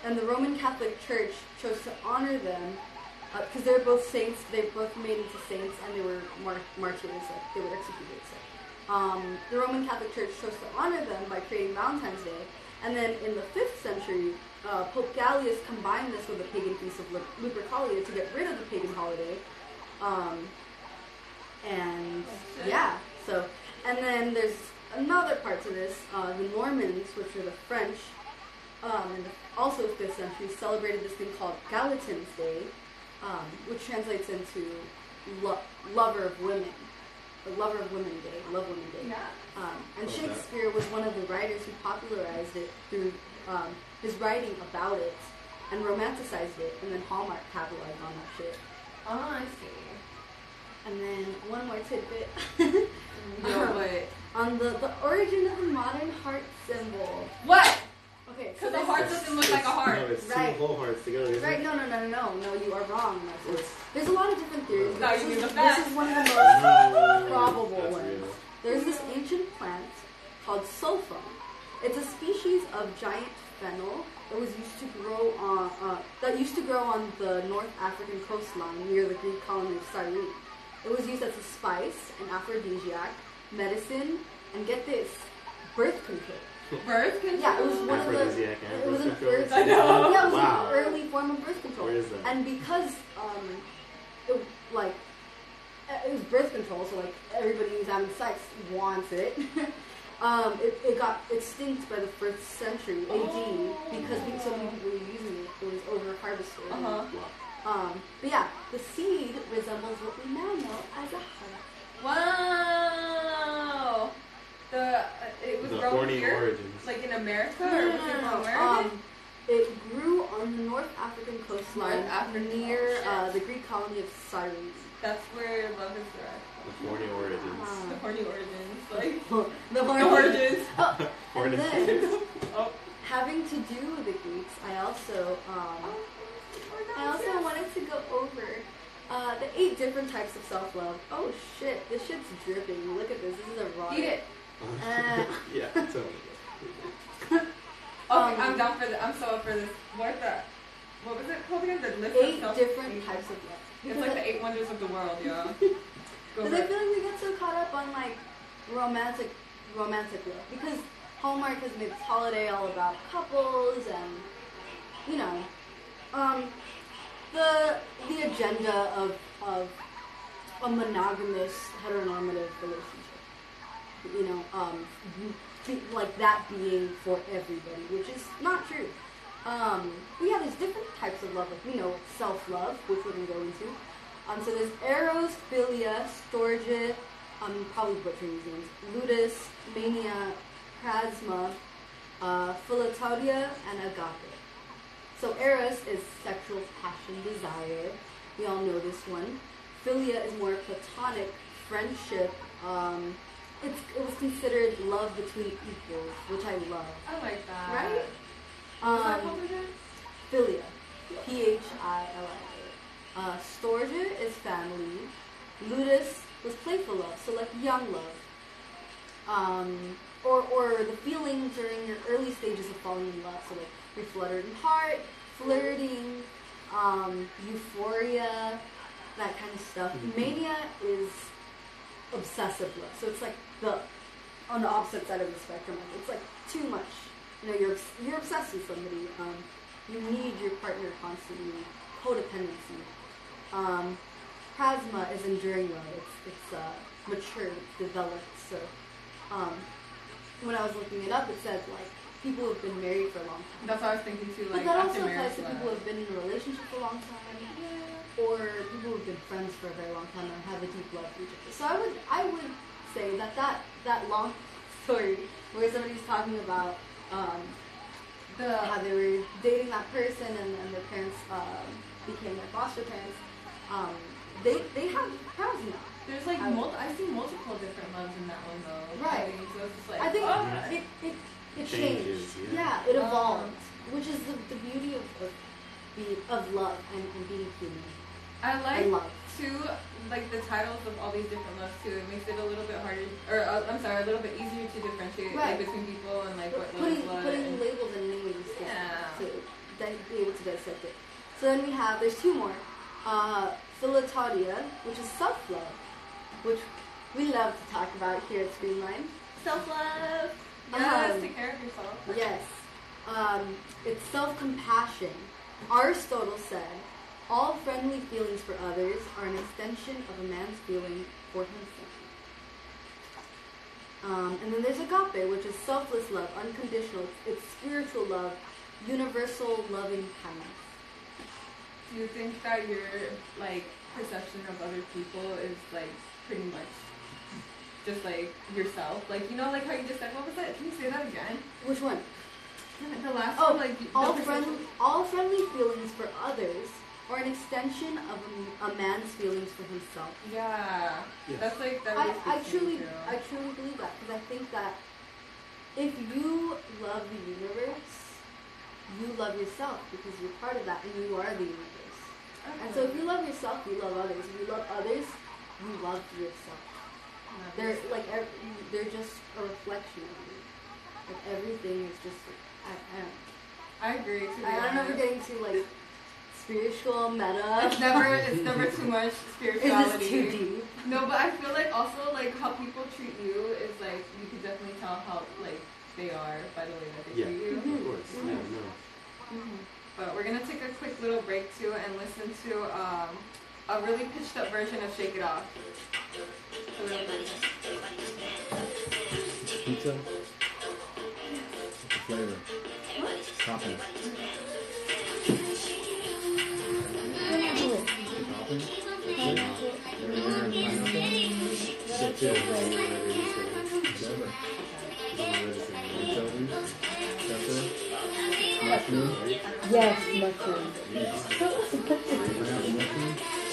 [SPEAKER 4] And the Roman Catholic Church chose to honor them because they were both saints. They both made into saints, and they were martyrs. Like they were executed. So, the Roman Catholic Church chose to honor them by creating Valentine's Day. And then in the 5th century, Pope Gallius combined this with the pagan feast of Lupercalia to get rid of the pagan holiday. Yeah. So, and then there's another part to this. The Normans, which are the French, in also 5th century, celebrated this thing called Gallatin's Day, which translates into lover of women. The Lover of Women Day, Love Women Day.
[SPEAKER 1] Yeah.
[SPEAKER 4] And Shakespeare was one of the writers who popularized it through his writing about it and romanticized it, and then Hallmark capitalized on that shit.
[SPEAKER 1] Oh, I see.
[SPEAKER 4] And then one more tidbit.
[SPEAKER 1] No, but
[SPEAKER 4] On the origin of the modern heart symbol.
[SPEAKER 1] what?
[SPEAKER 4] Okay,
[SPEAKER 1] Because the heart doesn't look like a heart.
[SPEAKER 3] No, it's
[SPEAKER 4] Right.
[SPEAKER 3] two whole hearts together. Isn't
[SPEAKER 4] Right,
[SPEAKER 3] it?
[SPEAKER 4] no, you are wrong. There's a lot of different theories.
[SPEAKER 1] No,
[SPEAKER 4] This
[SPEAKER 1] you
[SPEAKER 4] is-
[SPEAKER 1] need the
[SPEAKER 4] This
[SPEAKER 1] facts.
[SPEAKER 4] is one of the most
[SPEAKER 3] No,
[SPEAKER 4] probable
[SPEAKER 3] that's
[SPEAKER 4] ones.
[SPEAKER 3] real.
[SPEAKER 4] There's this ancient plant called sulfur. It's a species of giant fennel that used to grow on the North African coastline near the Greek colony of Cyrene. It was used as a spice, an aphrodisiac, medicine, and get this, birth control.
[SPEAKER 1] Birth control?
[SPEAKER 4] Yeah, it was one of the.
[SPEAKER 3] Aphrodisiac and
[SPEAKER 4] It was an
[SPEAKER 3] birth control.
[SPEAKER 4] early.
[SPEAKER 1] I know.
[SPEAKER 4] Yeah, it was
[SPEAKER 3] Wow.
[SPEAKER 4] an early form of birth control.
[SPEAKER 3] Where is that?
[SPEAKER 4] And because it was birth control, so like everybody who's having sex wants it. It got extinct by the 1st century AD because so many people were using it. It was over harvested.
[SPEAKER 1] Uh-huh.
[SPEAKER 4] But yeah, the seed resembles what we now know as a heart.
[SPEAKER 1] Wow. It was
[SPEAKER 3] The
[SPEAKER 1] grown
[SPEAKER 3] horny
[SPEAKER 1] here?
[SPEAKER 3] origins.
[SPEAKER 1] Like in America? Or was it grown where?
[SPEAKER 4] It grew on the North African coastline
[SPEAKER 1] North African,
[SPEAKER 4] near
[SPEAKER 1] oh, shit.
[SPEAKER 4] the Greek colony of Cyrene.
[SPEAKER 1] That's where love is derived.
[SPEAKER 3] The horny origins.
[SPEAKER 1] The horny origins. Like,
[SPEAKER 4] The
[SPEAKER 1] the
[SPEAKER 4] horny
[SPEAKER 1] origins.
[SPEAKER 4] And
[SPEAKER 3] Horny.
[SPEAKER 4] then,
[SPEAKER 1] Oh.
[SPEAKER 4] having to do with the Greeks, I also wanted to go over the 8 different types of self-love. Oh shit, this shit's dripping. Look at this. This is a raw.
[SPEAKER 1] Eat it.
[SPEAKER 3] Yeah, tell me.
[SPEAKER 1] Okay, I'm down for this. I'm so up for this. What was it called again? The list
[SPEAKER 4] 8
[SPEAKER 1] of self-
[SPEAKER 4] different types of love.
[SPEAKER 1] It's like the 8 wonders of the world, yeah. Go
[SPEAKER 4] Because
[SPEAKER 1] for
[SPEAKER 4] I
[SPEAKER 1] it.
[SPEAKER 4] feel like we get so caught up on like romantic love because Hallmark has made this holiday all about couples and the agenda of a monogamous heteronormative relationship. Like that being for everybody, which is not true. Yeah, there's different types of love. Like we know self-love, which we're gonna go into. So there's eros, philia, storge, probably butchering these names, ludus, mania, prasma, philautia, and agape. So eros is sexual passion, desire. We all know this one. Philia is more platonic friendship. It was considered love between equals, which I love.
[SPEAKER 1] I like that.
[SPEAKER 4] Right?
[SPEAKER 1] What's that called again?
[SPEAKER 4] Philia. Philia. Storge is family. Ludus was playful love, so like young love. Or the feeling during your early stages of falling in love. So like you're fluttered in heart, flirting, euphoria, that kind of stuff. Mania is obsessive love. So it's like on the opposite side of the spectrum. It's like too much. You're obsessed with somebody. You need your partner constantly. Codependency. Prasma is enduring love. It's matured, it's developed. So when I was looking it up, it said like people who have been married for a long time.
[SPEAKER 1] That's what I was thinking too.
[SPEAKER 4] But
[SPEAKER 1] Like
[SPEAKER 4] that
[SPEAKER 1] after
[SPEAKER 4] also
[SPEAKER 1] marriage,
[SPEAKER 4] applies to people who have been in a relationship for a long time, or people who have been friends for a very long time and have a deep love for each other. So I would say that long story where somebody's talking about how they were dating that person and their parents became their foster parents. They have prasma.
[SPEAKER 1] There's like I see multiple different loves in that one though.
[SPEAKER 4] Right.
[SPEAKER 1] I think, so it's just like
[SPEAKER 4] I think
[SPEAKER 1] oh.
[SPEAKER 4] it
[SPEAKER 3] Changes,
[SPEAKER 4] changed.
[SPEAKER 3] yeah.
[SPEAKER 4] It evolved, which is the beauty of love and being human.
[SPEAKER 1] I like
[SPEAKER 4] and love.
[SPEAKER 1] too, like the titles of all these different loves too. It makes it a little bit harder, or a little bit easier to differentiate
[SPEAKER 4] Right.
[SPEAKER 1] like between people and like what love is what.
[SPEAKER 4] Putting
[SPEAKER 1] and-
[SPEAKER 4] labels and names
[SPEAKER 1] Yeah.
[SPEAKER 4] to be able to dissect it. So then there's 2 more. Philautia, which is self-love, which we love to talk about here at Streamline.
[SPEAKER 1] Self-love. Yes,
[SPEAKER 4] Um,
[SPEAKER 1] take care of yourself.
[SPEAKER 4] Yes. It's self-compassion. Aristotle said, all friendly feelings for others are an extension of a man's feeling for himself. And then there's agape, which is selfless love, unconditional. It's spiritual love, universal loving kindness.
[SPEAKER 1] Do you think that your like perception of other people is like pretty much just like yourself? Like, you know, like how you just said, what was it? Can you say that again?
[SPEAKER 4] Which one?
[SPEAKER 1] The last
[SPEAKER 4] Oh,
[SPEAKER 1] one, like
[SPEAKER 4] all friendly feelings for others, or an extension of a man's feelings for himself.
[SPEAKER 1] Yeah,
[SPEAKER 3] Yes.
[SPEAKER 1] that's like that.
[SPEAKER 4] I truly believe that, because I think that if you love the universe, you love yourself, because you're part of that and you are the universe.
[SPEAKER 1] Okay.
[SPEAKER 4] And so if you love yourself, you love others. If you love others, you love yourself. They're like they're just a reflection of you. Like everything is just
[SPEAKER 1] I agree.
[SPEAKER 4] I don't know if we're getting too like spiritual, meta.
[SPEAKER 1] It's never too much spirituality.
[SPEAKER 4] It's too deep.
[SPEAKER 1] No, but I feel like also like how people treat you is like you can definitely tell how like they are by the way that they treat you.
[SPEAKER 3] Of course. Yeah, no.
[SPEAKER 1] But we're gonna take a quick little break too and listen to a really pitched up version of "Shake It Off." A little version.
[SPEAKER 2] Pizza? What's the flavor? Topping. Topping? Whatever. Anchovies? Pepper? Mushroom?
[SPEAKER 5] Yes, mushroom.
[SPEAKER 2] Mushroom?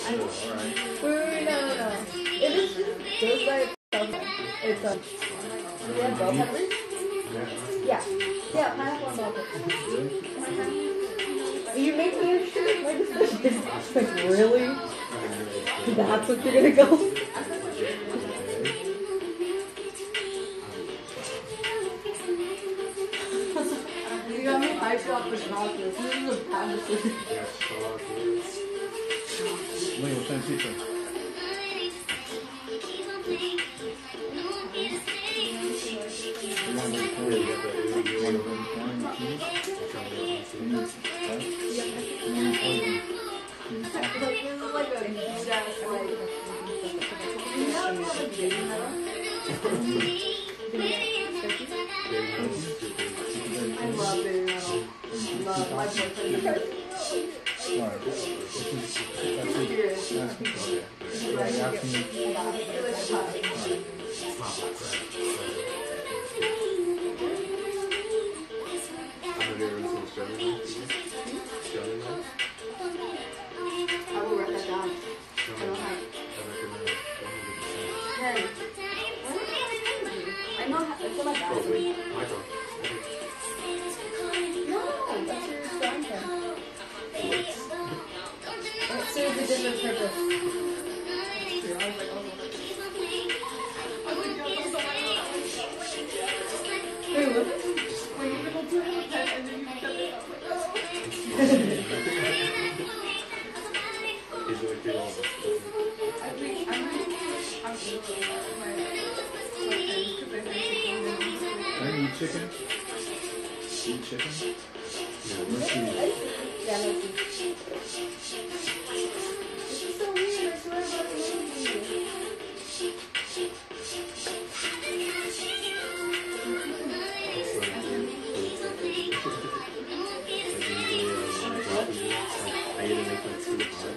[SPEAKER 2] Oh, alright.
[SPEAKER 5] Wait, no. It is just like something. It's do we have bell peppers? Yeah. Yeah, pineapple and bell peppers.
[SPEAKER 2] Really?
[SPEAKER 5] You make me sure my decision. Like, really? That's what you're gonna go?
[SPEAKER 4] You got me hyped off the chocolate. This is a bad decision.
[SPEAKER 2] Wait, what kind of pizza?
[SPEAKER 4] This is like a huge ass like. You know how the baby metal? I love baby metal. Love my boyfriend.
[SPEAKER 2] Alright.
[SPEAKER 4] Serious. I will write that down. I don't have 10. I know it's on my bathroom.
[SPEAKER 5] No, that's your starting point. It serves a different purpose. Wait, what?
[SPEAKER 1] When you go to the pet and then you cut it out, like, oh.
[SPEAKER 3] Is it like through all this?
[SPEAKER 1] I think I'm my friends because I think
[SPEAKER 2] Can I eat chicken? Eat chicken? Let's see.
[SPEAKER 5] Yeah, no cheese. This is so weird. I swear about the
[SPEAKER 3] I either make them too hot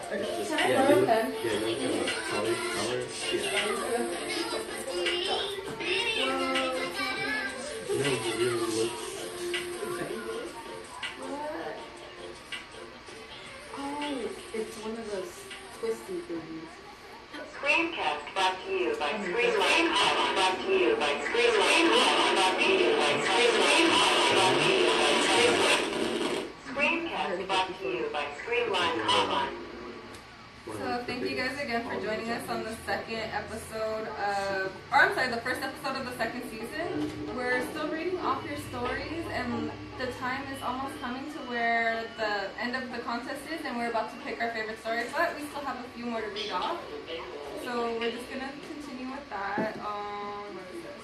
[SPEAKER 5] Can I borrow a pen?
[SPEAKER 4] Oh, it's one of those twisty things.
[SPEAKER 6] SCREAMCAST brought to you by SCREAMCAST brought to you by SCREAMCAST brought to you by SCREAMCAST brought to you by SCREAMCAST brought to you by SCREAMLine Hotline.
[SPEAKER 1] So thank you guys again for joining us on the first episode of the second season. We're still reading off your stories, and the time is almost coming to where the end of the contest is, and we're about to pick our favorite story, but we still have a few more to read off. So we're just gonna continue with that. What is this?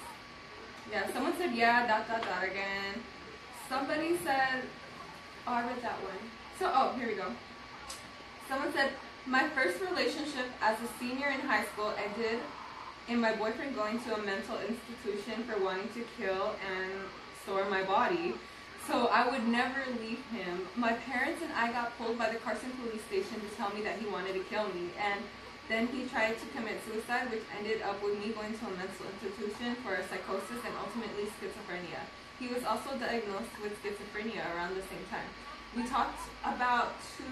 [SPEAKER 1] Yeah, someone said again. Somebody said, oh, I read that one. So, here we go. Someone said, my first relationship as a senior in high school ended in my boyfriend going to a mental institution for wanting to kill and store my body. So I would never leave him. My parents and I got pulled by the Carson police station to tell me that he wanted to kill me. And then he tried to commit suicide, which ended up with me going to a mental institution for psychosis and ultimately schizophrenia. He was also diagnosed with schizophrenia around the same time. We talked about 2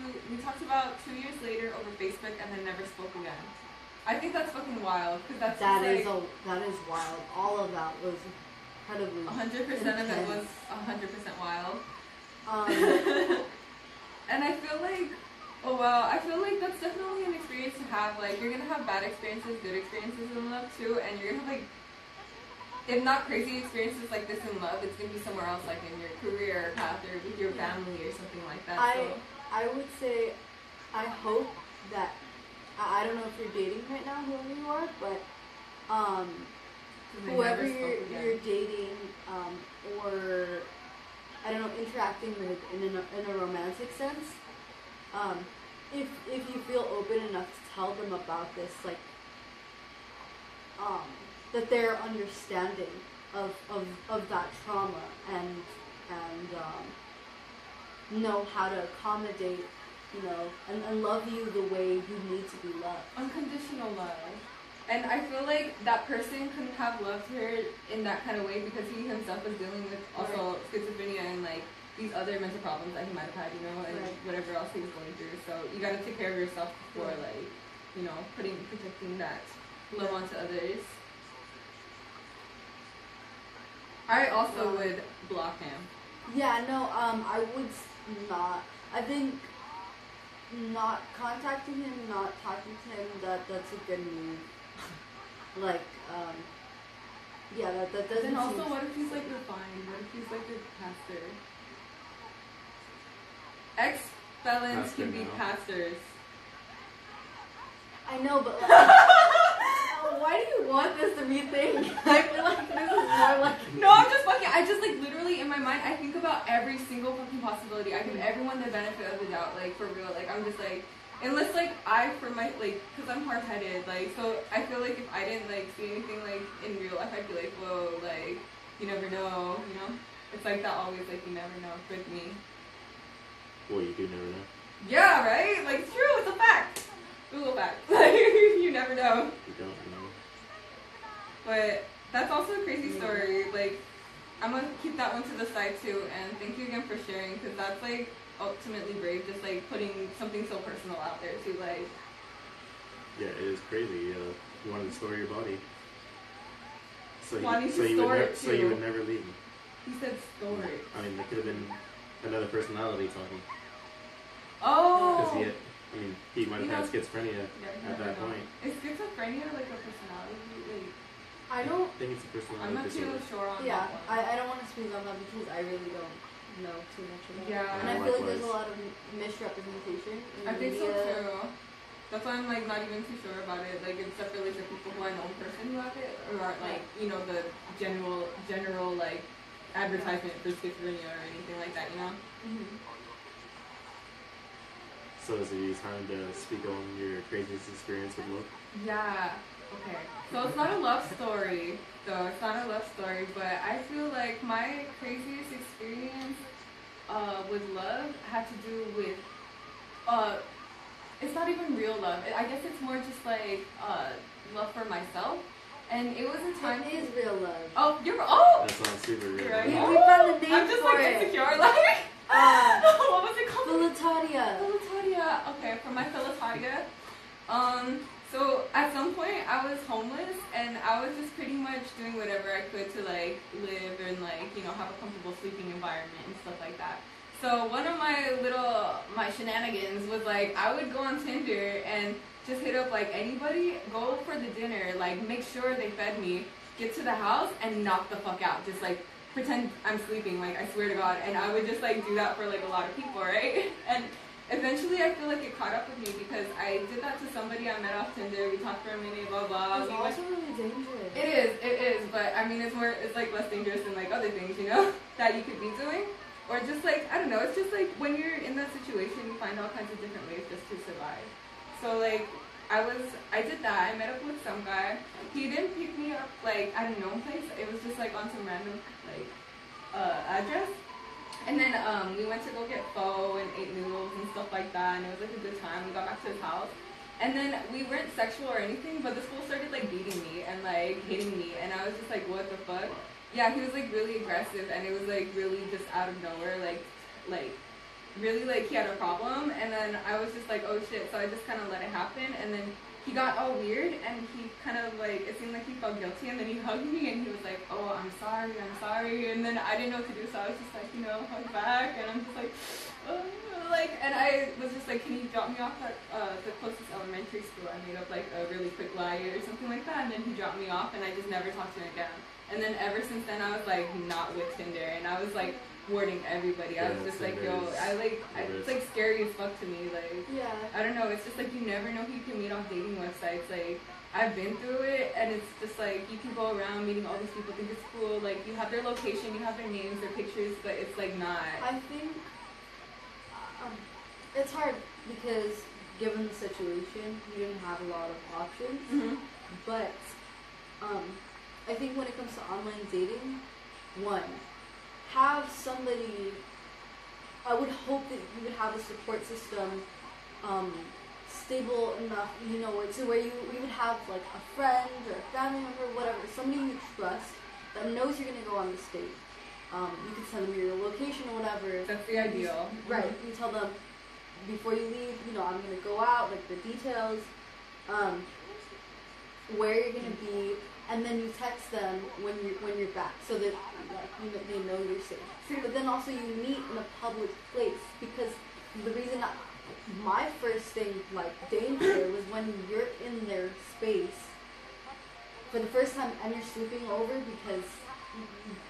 [SPEAKER 1] years later over Facebook and then never spoke again. I think that's fucking wild, because
[SPEAKER 4] that is wild. All of that was incredibly
[SPEAKER 1] 100% of it was 100% wild. And I feel like, oh wow, I feel like that's definitely an experience to have. Like, you're gonna have bad experiences, good experiences in love too, and you're gonna have like, if not crazy experiences like this in love, it's gonna be somewhere else, like in your career path or with your family or something like that.
[SPEAKER 4] I would say, I hope that, I don't know if you're dating right now, whoever you are, but whoever you're dating, or I don't know, interacting with in a romantic sense, if you feel open enough to tell them about this, like, that they're understanding of that trauma and know how to accommodate, you know, and love you the way you need to be loved.
[SPEAKER 1] Unconditional love. And I feel like that person couldn't have loved her in that kind of way because he himself was dealing with also schizophrenia and like these other mental problems that he might have had, you know, and whatever else he was going through. So you gotta take care of yourself before like, you know, projecting that love onto others. I also would block him.
[SPEAKER 4] Yeah, no, I would not. I think not contacting him, not talking to him, that's a good move. Like, yeah, that doesn't.
[SPEAKER 1] And also, what if he's like refined? What if he's like a pastor? Ex-felons can be pastors.
[SPEAKER 4] I know, but like, why do you want this to be a thing? I feel like this is more like.
[SPEAKER 1] No, I'm just fucking. I just like literally in my mind, I think about every single fucking possibility. I give everyone the benefit of the doubt, like for real. Like I'm just like, unless like for my like, cause I'm hard-headed. Like so, I feel like if I didn't like see anything like in real life, I'd be like, whoa, like you never know, you know. It's like that always, like you never know with me.
[SPEAKER 3] Well, you do never know.
[SPEAKER 1] Yeah, right. Like it's true. It's a fact. Google fact. Like you never know.
[SPEAKER 3] You don't know.
[SPEAKER 1] But that's also a crazy story. Like, I'm gonna keep that one to the side too. And thank you again for sharing, because that's like ultimately brave. Just like putting something so personal out there too. Like,
[SPEAKER 3] yeah, it is crazy. You wanted to store your body, so you would never leave him.
[SPEAKER 1] He said store it.
[SPEAKER 3] I mean, there could have been another personality talking.
[SPEAKER 1] Oh.
[SPEAKER 3] Because he might have had schizophrenia at that point.
[SPEAKER 1] Is schizophrenia like a personality? Like,
[SPEAKER 4] I don't
[SPEAKER 3] think it's a personality
[SPEAKER 1] I'm not
[SPEAKER 3] disorder.
[SPEAKER 1] too sure on
[SPEAKER 4] Yeah,
[SPEAKER 1] that one.
[SPEAKER 4] I don't want to speak on that because I really don't know too much about it.
[SPEAKER 1] Yeah.
[SPEAKER 4] And I feel like there's a lot of misrepresentation in
[SPEAKER 1] I think so
[SPEAKER 4] media.
[SPEAKER 1] too. That's why I'm like not even too sure about it. Like except for like the people who I know in person who have it, or aren't like, you know, the general like advertisement for schizophrenia or anything like that, you know?
[SPEAKER 4] Mm-hmm.
[SPEAKER 3] So is it time to speak on your craziest experience with love?
[SPEAKER 1] Yeah. Okay. So it's not a love story, though. It's not a love story, but I feel like my craziest experience with love had to do with it's not even real love. I guess it's more just like love for myself. And it was a time.
[SPEAKER 4] It is real love.
[SPEAKER 1] Oh,
[SPEAKER 3] That sounds super real.
[SPEAKER 1] Right.
[SPEAKER 4] We found the name
[SPEAKER 1] I'm just
[SPEAKER 4] for
[SPEAKER 1] like
[SPEAKER 4] it.
[SPEAKER 1] insecure, like. What was it called?
[SPEAKER 4] Philatadia.
[SPEAKER 1] Philatadia. Okay, for my Philatadia. So at some point I was homeless and I was just pretty much doing whatever I could to like live and like, you know, have a comfortable sleeping environment and stuff like that. So one of my shenanigans was like I would go on Tinder and just hit up like anybody, go for the dinner, like make sure they fed me, get to the house and knock the fuck out. Just like pretend I'm sleeping, like I swear to God. And I would just like do that for like a lot of people, right? And eventually I feel like it caught up with me because I did that to somebody I met off Tinder. We talked for a minute, blah blah.
[SPEAKER 4] It's also really dangerous.
[SPEAKER 1] It is, but I mean it's like less dangerous than like other things, you know, that you could be doing. or just like, I don't know, it's just like when you're in that situation, you find all kinds of different ways just to survive. So like, I did that. I met up with some guy. He didn't pick me up like at a known place. It was just like on some random like address. And then we went to go get pho and ate noodles and stuff like that, and it was like a good time. We got back to his house. And then we weren't sexual or anything, but this fool started like beating me and like hitting me, and I was just like, what the fuck? Yeah, he was like really aggressive, and it was like really just out of nowhere, like really like he had a problem. And then I was just like, oh shit, so I just kind of let it happen. And then he got all weird, and he kind of like, it seemed like he felt guilty, and then he hugged me and he was like, oh, I'm sorry. And then I didn't know what to do, so I was just like, you know, hug back, and I'm just like, oh, like, and I was just like, can you drop me off at the closest elementary school? I made up like a really quick lie or something like that, and then he dropped me off, and I just never talked to him again. And then ever since then, I was like not with Tinder, and I was like warning everybody. I was just like, yo, it's like scary as fuck to me. Like,
[SPEAKER 5] Yeah.
[SPEAKER 1] I don't know. It's just like you never know who you can meet off dating websites. Like, I've been through it, and it's just like you can go around meeting all these people, think it's cool. Like, you have their location, you have their names, their pictures, but it's like not.
[SPEAKER 5] I think it's hard because given the situation, you didn't have a lot of options.
[SPEAKER 1] Mm-hmm.
[SPEAKER 5] But I think when it comes to online dating, one, have somebody. I would hope that you would have a support system stable enough, you know, to where you would have like a friend or a family member, whatever, somebody you trust that knows you're gonna go on this date. You can send them your location or whatever.
[SPEAKER 1] That's the ideal.
[SPEAKER 5] Right. You tell them before you leave, you know, I'm gonna go out, like the details, where you're gonna be, and then you text them when you're back, so that like they know you're safe. But then also you meet in a public place, because the reason my first thing like danger was when you're in their space for the first time and you're sleeping over because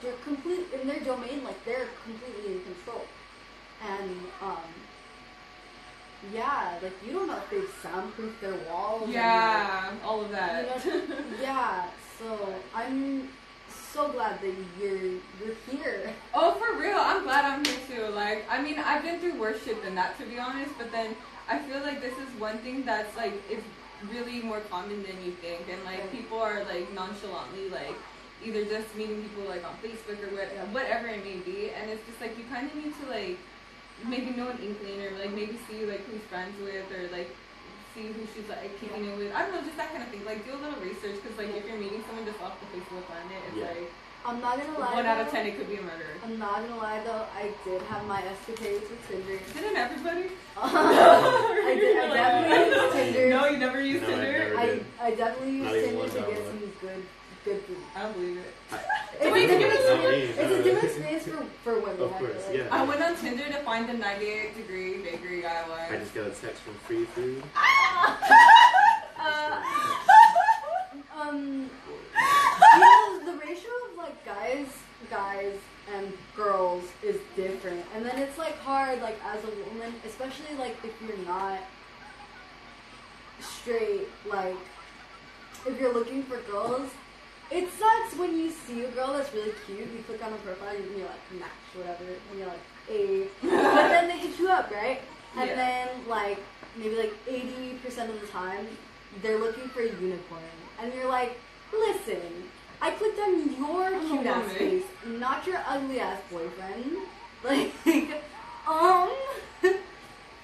[SPEAKER 5] you're complete in their domain, like they're completely in control. And yeah, like you don't know if they've soundproofed their walls.
[SPEAKER 1] Yeah,
[SPEAKER 5] and, like,
[SPEAKER 1] all of that.
[SPEAKER 5] you know, yeah. So I'm so glad that you're here.
[SPEAKER 1] Oh, for real, I'm glad I'm here too. Like, I mean, I've been through worse shit than that, to be honest, but then I feel like this is one thing that's like, it's really more common than you think, and like people are like nonchalantly like either just meeting people like on Facebook or whatever it may be, and it's just like you kind of need to like maybe know an inkling, or like maybe see like who he's friends with, or like see who she's like kicking it with. I don't know, just that kind of thing. Like, do a little research, because like if you're meeting someone just off the face of the planet, it's like
[SPEAKER 5] I'm not gonna lie.
[SPEAKER 1] 1 out of 10, it could be a murder.
[SPEAKER 5] I'm not gonna lie though, I did have my escapades with Tinder.
[SPEAKER 1] Didn't everybody?
[SPEAKER 5] I definitely used Tinder.
[SPEAKER 1] No, you never used Tinder?
[SPEAKER 5] I definitely used
[SPEAKER 2] Not even
[SPEAKER 5] Tinder to
[SPEAKER 2] $1.
[SPEAKER 5] get some good food.
[SPEAKER 1] I don't believe it.
[SPEAKER 5] It's a different experience for women.
[SPEAKER 2] Of course,
[SPEAKER 5] I feel like.
[SPEAKER 2] yeah.
[SPEAKER 1] I went on Tinder to find the 98-degree bakery I
[SPEAKER 2] I
[SPEAKER 1] was.
[SPEAKER 2] just got a text from Free Food.
[SPEAKER 5] You know, the ratio of like guys and girls is different, and then it's like hard, like as a woman, especially like if you're not straight, like if you're looking for girls, it sucks when you see a girl that's really cute, you click on her profile and you're like match, whatever, and you're like, hey, but then they hit you up, right? And then like maybe like 80% of the time they're looking for a unicorn, and you're like, listen, I clicked on your cute ass face, not your ugly ass boyfriend. Like,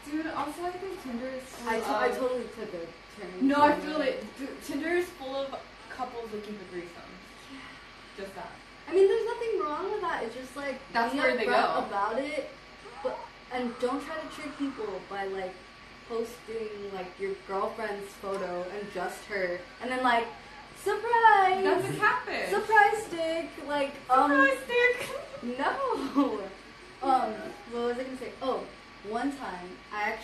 [SPEAKER 1] Dude, also I think Tinder is full
[SPEAKER 5] I totally took a turn.
[SPEAKER 1] No, I feel it. Dude, Tinder is full of couples looking for threesomes. Just that.
[SPEAKER 5] I mean, there's nothing wrong with that. It's just like
[SPEAKER 1] That's
[SPEAKER 5] be
[SPEAKER 1] where they
[SPEAKER 5] upfront
[SPEAKER 1] go.
[SPEAKER 5] about it, and don't try to trick people by like posting like your girlfriend's photo and just her, and then like surprise.
[SPEAKER 1] That's a catfish.
[SPEAKER 5] Surprise stick, like
[SPEAKER 1] Surprise stick.
[SPEAKER 5] No. What was I gonna say? Oh, one time I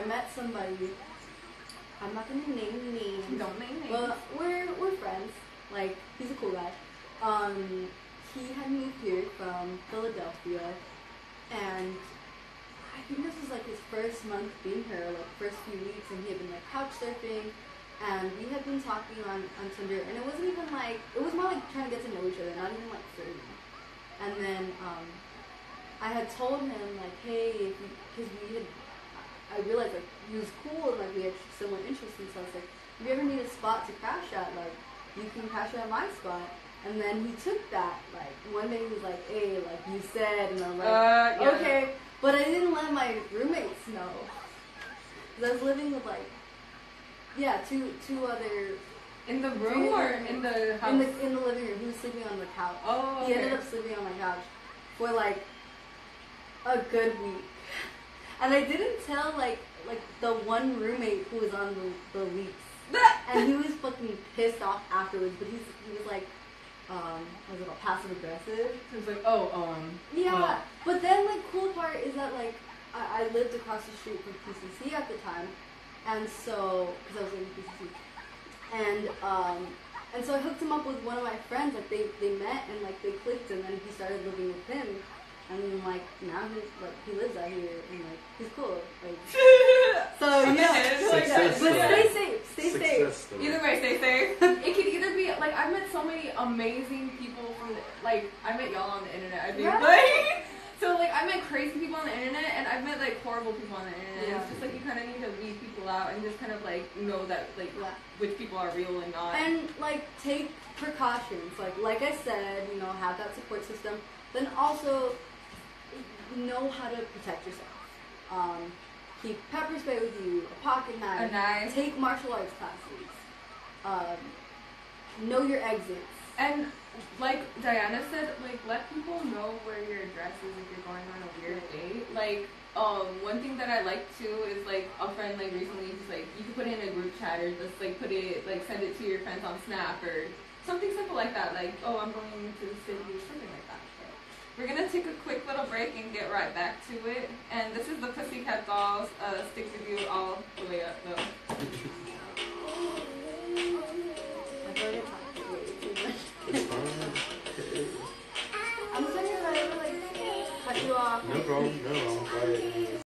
[SPEAKER 5] met somebody. I'm not gonna name names.
[SPEAKER 1] Don't name names.
[SPEAKER 5] Well, we're friends. Like, he's a cool guy. He had moved here from Philadelphia, and I think this was like his first month being here, like first few weeks, and he had been like couch surfing, and we had been talking on Tinder, and it wasn't even like, it was more like trying to get to know each other, not even like flirting. And then I had told him like, hey, because I realized like he was cool and like we had similar interests, and so I was like, if you ever need a spot to crash at, like you can crash at my spot. And then he took that, like one day he was like, hey, like you said, and I'm like,
[SPEAKER 1] yeah.
[SPEAKER 5] okay, but I didn't let my roommates know. Because I was living with like, yeah, two other.
[SPEAKER 1] In the room or in the house?
[SPEAKER 5] In the living room. He was sleeping on the couch.
[SPEAKER 1] Oh, okay.
[SPEAKER 5] He ended up sleeping on my couch for like a good week. And I didn't tell like the one roommate who was on the lease. And he was fucking pissed off afterwards, but he was like, was it all passive aggressive?
[SPEAKER 1] He was like,
[SPEAKER 5] yeah. But then like cool part is that like I lived across the street from PCC at the time, and so because I was in PCC. And so I hooked him up with one of my friends. Like they met and like they clicked, and then he started living with him. And like now he lives out here and like he's cool. Like so yeah.
[SPEAKER 3] Success
[SPEAKER 5] But
[SPEAKER 3] story.
[SPEAKER 5] stay
[SPEAKER 3] Success
[SPEAKER 5] safe.
[SPEAKER 3] story.
[SPEAKER 1] Either way, stay safe. It could either be like I've met so many amazing people from like I met y'all on the internet. I think like so like I met crazy people on the internet and I've met like horrible people on the internet.
[SPEAKER 5] Yeah.
[SPEAKER 1] It's just like you kind of need to weed people out and just kind of like know that like which people are real and not.
[SPEAKER 5] And like take precautions. Like I said, you know, have that support system. Then also know how to protect yourself. Keep pepper spray with you, a pocket knife.
[SPEAKER 1] A knife.
[SPEAKER 5] Take martial arts classes. Know your exits.
[SPEAKER 1] And like Diana said, like let people know where your address is if you're going on a weird date. Like one thing that I like too is like a friend like recently just like you can put it in a group chat or just like put it like send it to your friends on Snap or something simple like that. Like I'm going to the city or something like that. So we're gonna take a quick little break and get right back to it. And this is the Pussycat Dolls. Stick with you all the way up though.
[SPEAKER 5] I feel like I talked way too much.
[SPEAKER 3] It's fine.
[SPEAKER 5] I'm sorry if I ever like cut you off.
[SPEAKER 3] No problem. No.